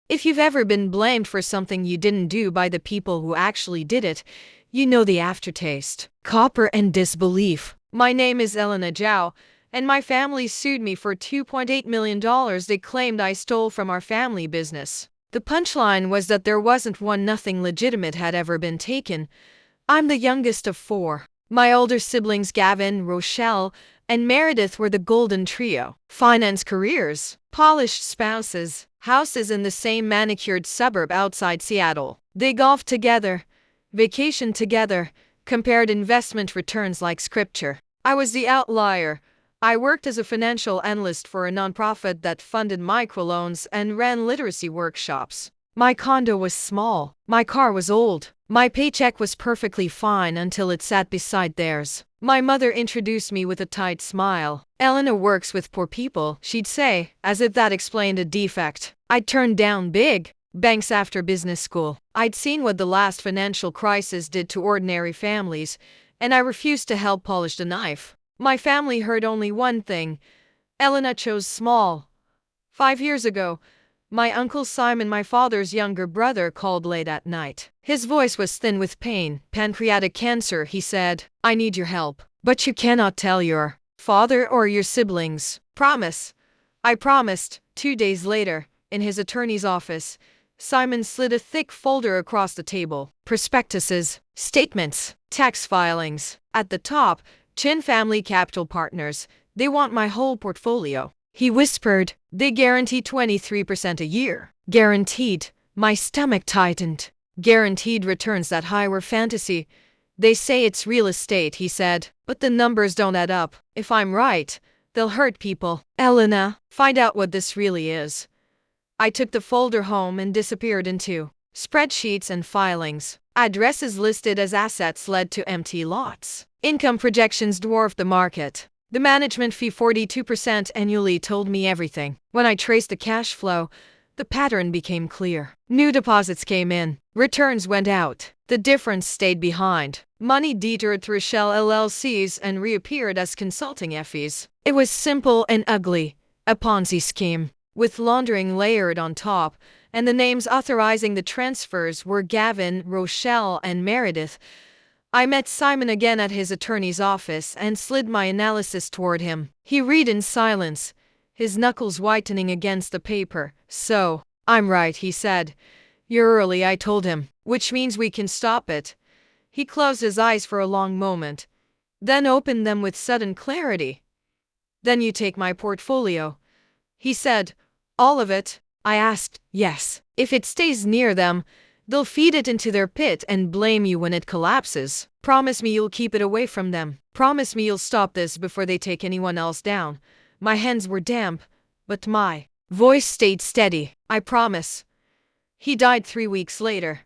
If you've ever been blamed for something you didn't do by the people who actually did it, you know the aftertaste. Copper and disbelief. My name is Elena Zhao, and my family sued me for $2.8 million they claimed I stole from our family business. The punchline was that there wasn't one, nothing legitimate had ever been taken. I'm the youngest of four. My older siblings Gavin, Rochelle, and Meredith were the golden trio. Finance careers, polished spouses, houses in the same manicured suburb outside Seattle. They golfed together, vacationed together, compared investment returns like scripture. I was the outlier. I worked as a financial analyst for a nonprofit that funded microloans and ran literacy workshops. My condo was small. My car was old. My paycheck was perfectly fine until it sat beside theirs. My mother introduced me with a tight smile. Elena works with poor people, she'd say, as if that explained a defect. I'd turned down big banks after business school. I'd seen what the last financial crisis did to ordinary families, and I refused to help polish the knife. My family heard only one thing. Elena chose small. 5 years ago, my uncle Simon, my father's younger brother, called late at night. His voice was thin with pain. Pancreatic cancer, he said. I need your help. But you cannot tell your father or your siblings. Promise. I promised. 2 days later, in his attorney's office, Simon slid a thick folder across the table. Prospectuses, statements, tax filings. At the top, Chin Family Capital Partners. They want my whole portfolio. He whispered, they guarantee 23% a year. Guaranteed. My stomach tightened. Guaranteed returns that high were fantasy. They say it's real estate, he said, but the numbers don't add up. If I'm right, they'll hurt people. Elena, find out what this really is. I took the folder home and disappeared into spreadsheets and filings. Addresses listed as assets led to empty lots. Income projections dwarfed the market. The management fee, 42% annually, told me everything. When I traced the cash flow, the pattern became clear. New deposits came in. Returns went out. The difference stayed behind. Money detoured through shell LLCs and reappeared as consulting fees. It was simple and ugly. A Ponzi scheme, with laundering layered on top, and the names authorizing the transfers were Gavin, Rochelle, and Meredith. I met Simon again at his attorney's office and slid my analysis toward him. He read in silence, his knuckles whitening against the paper. So, I'm right, he said. You're early, I told him, which means we can stop it. He closed his eyes for a long moment, then opened them with sudden clarity. Then you take my portfolio, he said. All of it? I asked. Yes. If it stays near them, they'll feed it into their pit and blame you when it collapses. Promise me you'll keep it away from them. Promise me you'll stop this before they take anyone else down. My hands were damp, but my voice stayed steady. I promise. He died 3 weeks later.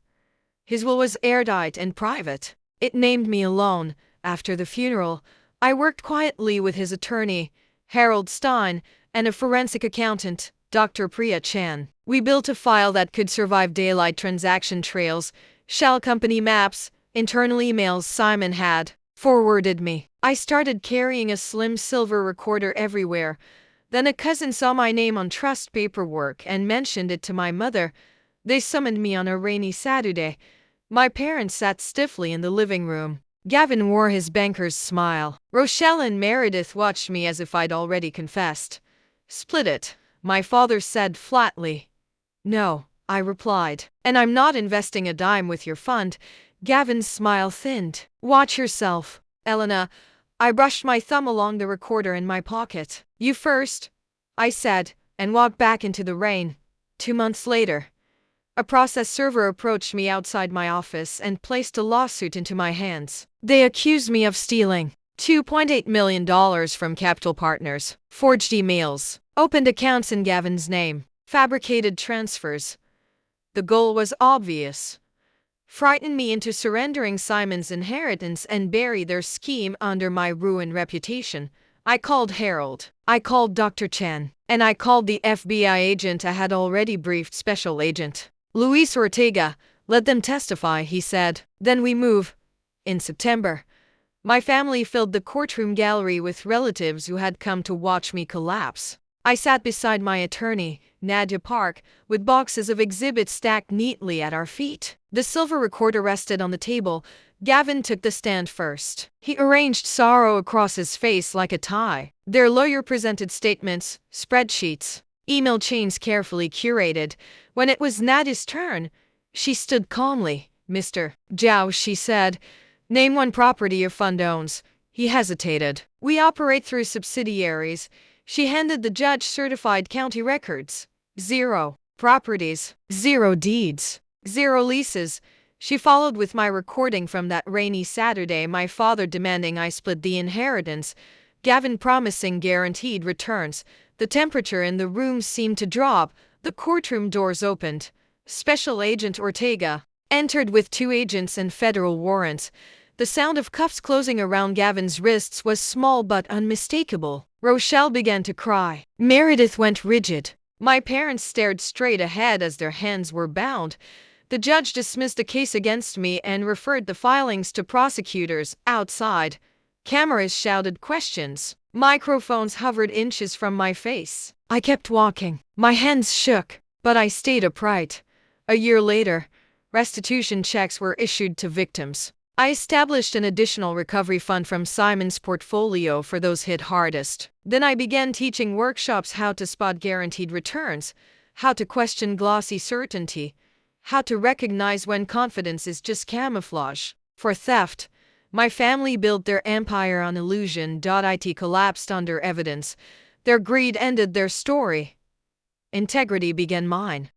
His will was airtight and private. It named me alone. After the funeral, I worked quietly with his attorney, Harold Stein, and a forensic accountant, Dr. Priya Chan. We built a file that could survive daylight: transaction trails, shell company maps, internal emails Simon had forwarded me. I started carrying a slim silver recorder everywhere. Then a cousin saw my name on trust paperwork and mentioned it to my mother. They summoned me on a rainy Saturday. My parents sat stiffly in the living room. Gavin wore his banker's smile. Rochelle and Meredith watched me as if I'd already confessed. Split it, my father said flatly. No, I replied. And I'm not investing a dime with your fund. Gavin's smile thinned. Watch yourself, Elena. I brushed my thumb along the recorder in my pocket. You first, I said, and walked back into the rain. 2 months later, a process server approached me outside my office and placed a lawsuit into my hands. They accused me of stealing $2.8 million from capital partners, forged emails, opened accounts in Gavin's name, fabricated transfers. The goal was obvious. Frighten me into surrendering Simon's inheritance and bury their scheme under my ruined reputation. I called Harold. I called Dr. Chen. And I called the FBI agent I had already briefed, Special Agent Luis Ortega. Let them testify, he said. Then we move. In September, my family filled the courtroom gallery with relatives who had come to watch me collapse. I sat beside my attorney, Nadia Park, with boxes of exhibits stacked neatly at our feet. The silver recorder rested on the table. Gavin took the stand first. He arranged sorrow across his face like a tie. Their lawyer presented statements, spreadsheets, email chains carefully curated. When it was Nadia's turn, she stood calmly. Mr. Zhao, she said, name one property your fund owns. He hesitated. We operate through subsidiaries. She handed the judge certified county records. 0 properties, 0 deeds, 0 leases. She followed with my recording from that rainy Saturday, my father demanding I split the inheritance, Gavin promising guaranteed returns. The temperature in the room seemed to drop. The courtroom doors opened. Special Agent Ortega entered with 2 agents and federal warrants. The sound of cuffs closing around Gavin's wrists was small but unmistakable. Rochelle began to cry. Meredith went rigid. My parents stared straight ahead as their hands were bound. The judge dismissed the case against me and referred the filings to prosecutors outside. Cameras shouted questions. Microphones hovered inches from my face. I kept walking. My hands shook, but I stayed upright. A year later, restitution checks were issued to victims. I established an additional recovery fund from Simon's portfolio for those hit hardest. Then I began teaching workshops how to spot guaranteed returns, how to question glossy certainty, how to recognize when confidence is just camouflage. For theft, my family built their empire on illusion. It collapsed under evidence. Their greed ended their story. Integrity began mine.